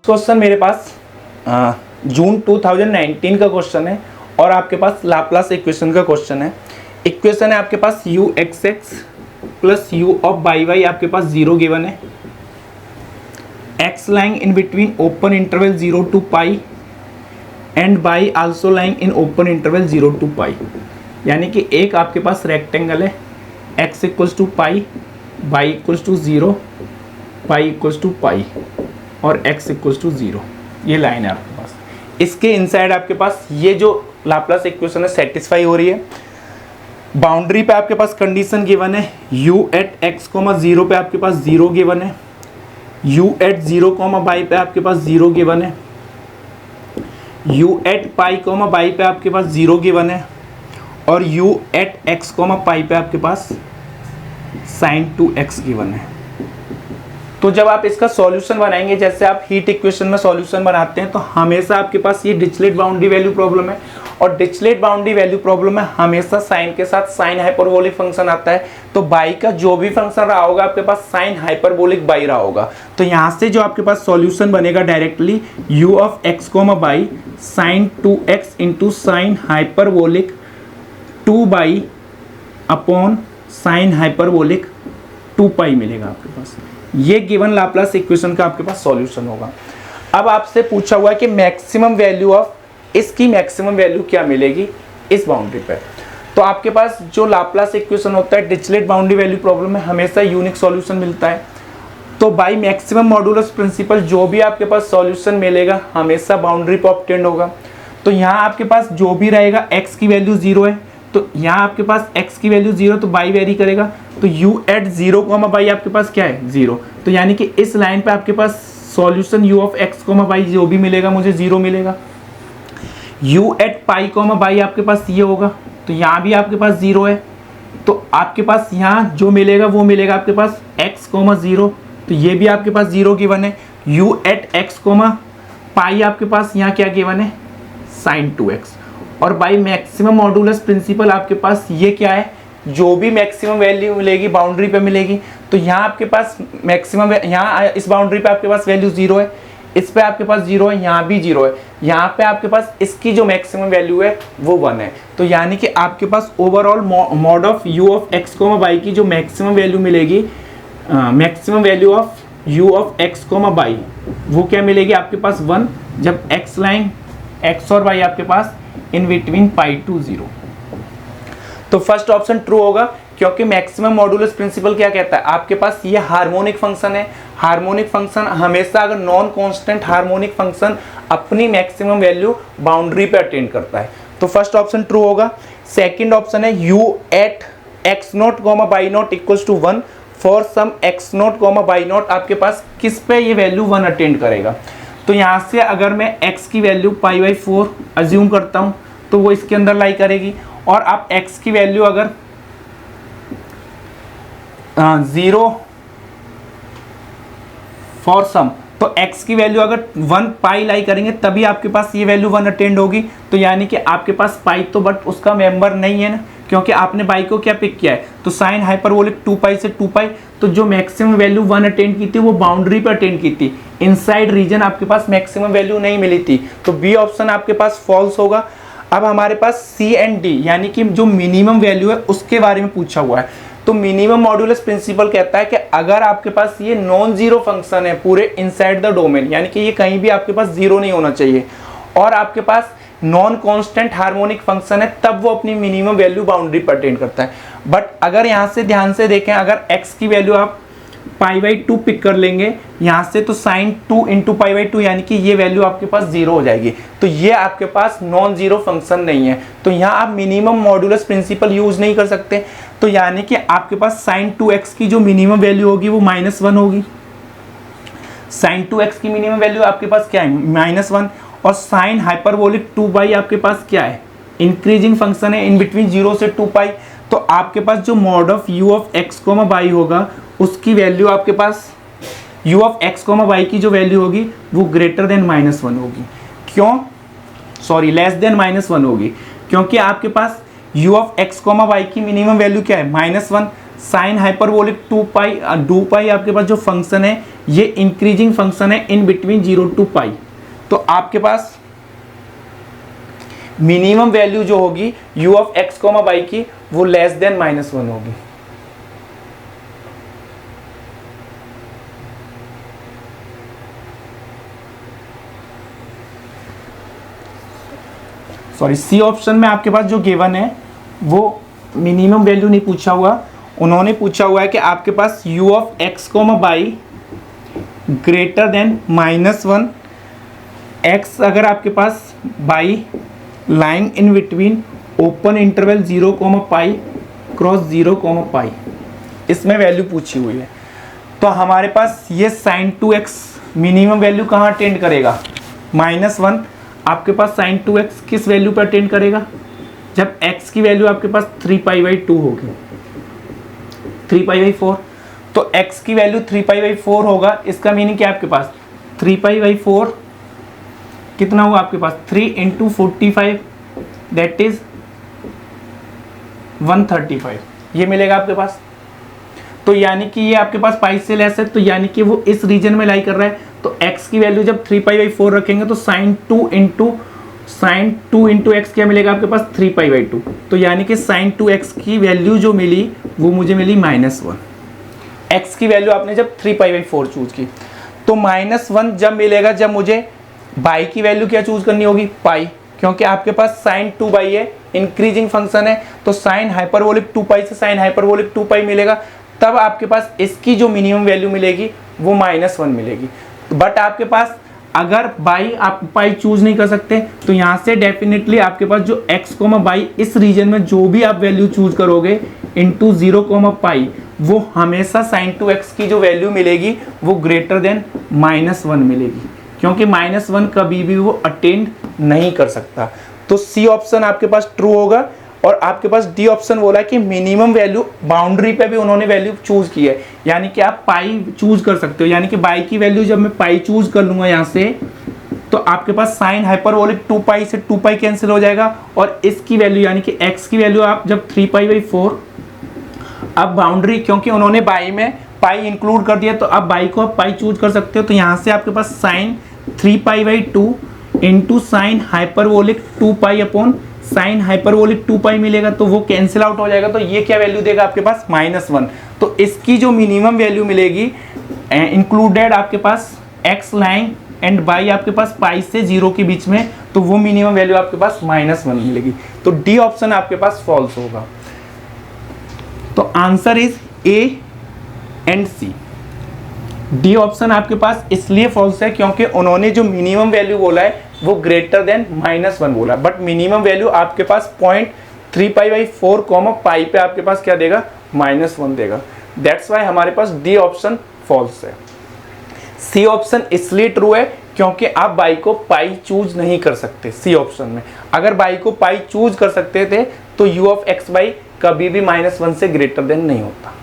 Question मेरे पास जून 2019 का question है और आपके पास लाप्लास इक्वेशन का क्वेश्चन है। इक्वेशन है आपके पास u x x plus u of y y आपके पास जीरो गिवन है, x lying in between open interval 0 to pi and y also lying in open interval 0 to pi. यानी कि एक आपके पास रेक्टेंगल है x equals to pi, y equals to 0, pi equals to pi और x equals to 0। ये line है आपके पास। इसके इनसाइड आपके पास ये जो लाप्लास इक्वेशन है सेटिस्फाई हो रही है। बाउंड्री पे आपके पास कंडीशन गिवन है u एट x, 0 पे आपके पास 0 गिवन है, u एट 0, बाई पे आपके पास 0 गिवन है, u एट पाई, बाई पे आपके पास 0 गिवन है और u एट x, पाई पे आपके पास sin 2x गिवन है। तो जब आप इसका सॉल्यूशन बनाएंगे, जैसे आप हीट इक्वेशन में सॉल्यूशन बनाते हैं, तो हमेशा आपके पास ये डिरिचलेट बाउंड्री वैल्यू प्रॉब्लम है और डिरिचलेट बाउंड्री वैल्यू प्रॉब्लम में हमेशा साइन के साथ साइन हाइपरबोलिक फंक्शन आता है। तो बाई का जो भी फंक्शन रहा होगा आपके पास साइन हाइपरबोलिक बाई रहा होगा। तो यहाँ से जो आपके पास सॉल्यूशन बनेगा directly u of x, by sine 2x into sine hyperbolic 2 by upon sine hyperbolic 2 पाई मिलेगा आपके पास। ये गिवन लाप्लास इक्वेशन का आपके पास सॉल्यूशन होगा। अब आपसे पूछा हुआ है कि मैक्सिमम वैल्यू ऑफ, इसकी मैक्सिमम वैल्यू क्या मिलेगी इस बाउंड्री पे। तो आपके पास जो लाप्लास इक्वेशन होता है डिरिचलेट बाउंड्री वैल्यू प्रॉब्लम में हमेशा यूनिक सॉल्यूशन मिलता है। तो बाई मैक्सिमम मॉडुलस प्रिंसिपल जो भी आपके पास सॉल्यूशन मिलेगा हमेशा बाउंड्री पे ऑब्टेन्ड होगा। तो यहाँ आपके पास जो भी रहेगा x की वैल्यू 0 है, तो यहाँ आपके पास x की वैल्यू 0, तो बाई वेरी करेगा। तो u एट 0, बाई आपके पास क्या है 0। तो यानी कि इस लाइन पे आपके पास solution u of x, y जो भी मिलेगा मुझे 0 मिलेगा। u एट पाई, बाई आपके पास ये होगा, तो यहाँ भी आपके पास 0 है। तो आपके पास यहाँ जो मिलेगा वो मिलेगा आपके पास x, 0, तो ये भी आपके पास 0 गिवन है। u एट x, पाई आपके पास यहाँ क्या गिवन है साइन 2x। और बाई मैक्सिमम मॉडुलस प्रिंसिपल आपके पास ये क्या है, जो भी मैक्सिमम वैल्यू मिलेगी बाउंड्री पे मिलेगी। तो यहाँ आपके पास मैक्सिमम, यहाँ इस बाउंड्री पे आपके पास वैल्यू 0 है, इस पे आपके पास 0 है, यहाँ भी 0 है, यहाँ पे आपके पास इसकी जो मैक्सिमम वैल्यू है वो 1 है। तो यानी कि आपके पास overall mod of u of x, y की जो मैक्सिमम वैल्यू मिलेगी, maximum value of u of x, y वो क्या मिलेगी आपके पास 1, जब x लाइन x और y आपके पास इन बिटवीन पाई टू 0। तो फर्स्ट ऑप्शन ट्रू होगा क्योंकि मैक्सिमम मॉडुलस प्रिंसिपल क्या कहता है, आपके पास ये हार्मोनिक फंक्शन है। हार्मोनिक फंक्शन हमेशा अगर नॉन कांस्टेंट हार्मोनिक फंक्शन अपनी मैक्सिमम वैल्यू बाउंड्री पे अटेंड करता है। तो फर्स्ट ऑप्शन ट्रू होगा। सेकंड ऑप्शन है u at x naught, y naught equals to 1 for some x naught, y naught आपके पास किस पे ये वैल्यू 1 अटेंड करेगा। तो यहाँ से अगर मैं x की वैल्यू पाई बाई 4 अज्यूम करता हूँ तो वो इसके अंदर लाई करेगी। और आप x की वैल्यू अगर 0 फॉर सम, तो x की वैल्यू अगर 1 पाई लाई करेंगे तभी आपके पास ये वैल्यू 1 अटेंड होगी। तो यानी कि आपके पास पाई तो बट उसका मेंबर नहीं है ना, क्योंकि आपने बाई को क्या पिक किया है, तो साइन हाइपरबोलिक 2 पाई से 2 पाई। तो जो मैक्सिमम वैल्यू 1 अटेंड की थी वो बाउंड्री पे अटेंड की थी, इनसाइड रीजन आपके पास मैक्सिमम वैल्यू नहीं मिली थी। तो बी ऑप्शन आपके पास फॉल्स होगा। अब हमारे पास सी एंड डी यानी कि जो मिनिमम वैल्यू है उसके बारे में पूछा हुआ है। तो मिनिमम मॉडुलस प्रिंसिपल कहता है कि अगर आपके पास ये नॉन जीरो फंक्शन है पूरे इनसाइड द डोमेन, यानी कि ये कहीं भी आपके पास जीरो नहीं होना चाहिए, और आपके पास नॉन कांस्टेंट हार्मोनिक फंक्शन है, तब वो अपनी मिनिमम वैल्यू बाउंड्री पर अटेंड करता है। बट अगर यहाँ से ध्यान से देखें, अगर x की वैल्यू आप पाई बाई 2 पिक कर लेंगे यहाँ से, तो साइन 2 इंटू पाई बाई 2 यानी कि ये वैल्यू आपके पास 0 हो जाएगी। तो ये आपके पास नॉन जीरो फंक्शन नहीं है। तो यहाँ आप मिनिमम मॉडुलस प्रिंसिपल यूज नहीं कर सकते। तो यानी कि आपके पास साइन 2x की जो मिनिमम वैल्यू होगी वो -1 होगी। साइन 2x की मिनिमम वैल्यू आपके पास क्या है -1, और साइन हाइपरबोलिक 2 बाई आपके पास क्या है इंक्रीजिंग फंक्शन है इन बिटवीन 0 से 2 पाई। तो आपके पास जो mod of u of x, by होगा उसकी वैल्यू आपके पास u ऑफ x, बाई की जो वैल्यू होगी वो ग्रेटर देन -1 होगी। क्यों, सॉरी लेस देन -1 होगी, क्योंकि आपके पास u ऑफ x, बाई की मिनिमम वैल्यू क्या है -1, साइन हाइपरबोलिक 2 पाई आपके पास जो फंक्शन है ये इंक्रीजिंग फंक्शन है इन बिटवीन 0 to पाई। तो आपके पास मिनिमम वैल्यू जो होगी u of x comma y की वो लेस देन -1 होगी। सॉरी, सी ऑप्शन में आपके पास जो गिवन है वो मिनिमम वैल्यू नहीं पूछा हुआ, उन्होंने पूछा हुआ है कि आपके पास u of x comma y greater than -1, x अगर आपके पास y lying in between open interval 0 comma pi cross 0 comma pi, इसमें वैल्यू पूछी हुई है। तो हमारे पास ये sin 2x मिनिमम वैल्यू कहाँ अटेंड करेगा, -1। आपके पास sin 2x किस वैल्यू पर अटेंड करेगा, जब x की वैल्यू आपके पास 3π/2 होगी, 3π/4। तो x की वैल्यू 3π/4 होगा, इसका मीनिंग क्या है आपके पास 3π/4 कितना हुआ आपके पास 3 × 45 दैट इज 135, ये मिलेगा आपके पास। तो यानी कि ये आपके पास पाई से लेस है, तो यानी कि वो इस रीजन में लाई कर रहा है। तो x की वैल्यू जब 3π/4 रखेंगे तो sin 2 इंटू x क्या मिलेगा आपके पास 3π/2। तो यानी कि sin 2x की वैल्यू जो मिली वो मुझे मिली -1। x की वैल्यू आपने जब 3π/4 चूज की, तो -1 जब मिलेगा जब मुझे y की वैल्यू क्या चूज करनी होगी पाई, क्योंकि आपके पास sin 2y है, इंक्रीजिंग फंक्शन है, तो sin हाइपरबोलिक 2π से sin हाइपरबोलिक 2π मिलेगा, तब आपके पास इसकी जो मिनिमम वैल्यू मिलेगी वो -1 मिलेगी। बट आपके पास अगर बाई आप पाई चूज नहीं कर सकते, तो यहाँ से डेफिनेटली आपके पास जो x कोमा बाई इस रीजन में जो भी आप वैल्यू चूज करोगे इंटू 0 कोमा पाई, वो हमेशा sin 2x की जो वैल्यू मिलेगी वो ग्रेटर देन -1 मिलेगी, क्योंकि -1 कभी भी वो अटेंड नहीं कर सकता। तो सी ऑप्शन आपके पास ट्रू होगा। और आपके पास डी ऑप्शन बोला है कि मिनिमम वैल्यू बाउंड्री पे भी उन्होंने वैल्यू चूज की है, यानी कि आप पाई चूज कर सकते हो, यानी कि बाई की वैल्यू जब मैं पाई चूज कर लूंगा यहाँ से, तो आपके पास साइन हाइपरबोलिक 2π से 2π कैंसिल हो जाएगा, और इसकी वैल्यू यानी कि x की वैल्यू आप जब 3π/4, अब बाउंड्री क्योंकि उन्होंने बाई में पाई इंक्लूड कर दिया, तो अब बाई को आप पाई चूज कर सकते हो। तो यहाँ से आपके पास sine 3π/2 into sine hyperbolic 2π upon sine hyperbolic 2π मिलेगा, तो वो कैंसिल आउट हो जाएगा। तो ये क्या वैल्यू देगा आपके पास -1। तो इसकी जो मिनिमम वैल्यू मिलेगी इंक्लूडेड आपके पास x लाइन एंड बाई आपके पास पाई से 0 के बीच में, तो वो मिनिमम वैल्यू आपके पास -1 मिलेगी। तो डी ऑप्शन आपके पास फॉल्स होगा। तो answer is A and C. D option आपके पास इसलिए फॉल्स है क्योंकि उन्होंने जो मिनिमम वैल्यू बोला है वो ग्रेटर देन -1 बोला, बट मिनिमम वैल्यू आपके पास 0.3π/4 कॉमा पाई पे आपके पास क्या देगा -1 देगा। दैट्स वाई हमारे पास डी ऑप्शन फॉल्स है। सी ऑप्शन इसलिए ट्रू है क्योंकि आप बाई को पाई चूज नहीं कर सकते। सी ऑप्शन में अगर बाई को पाई चूज कर सकते थे तो u ऑफ x बाई कभी भी -1 से ग्रेटर देन नहीं होता।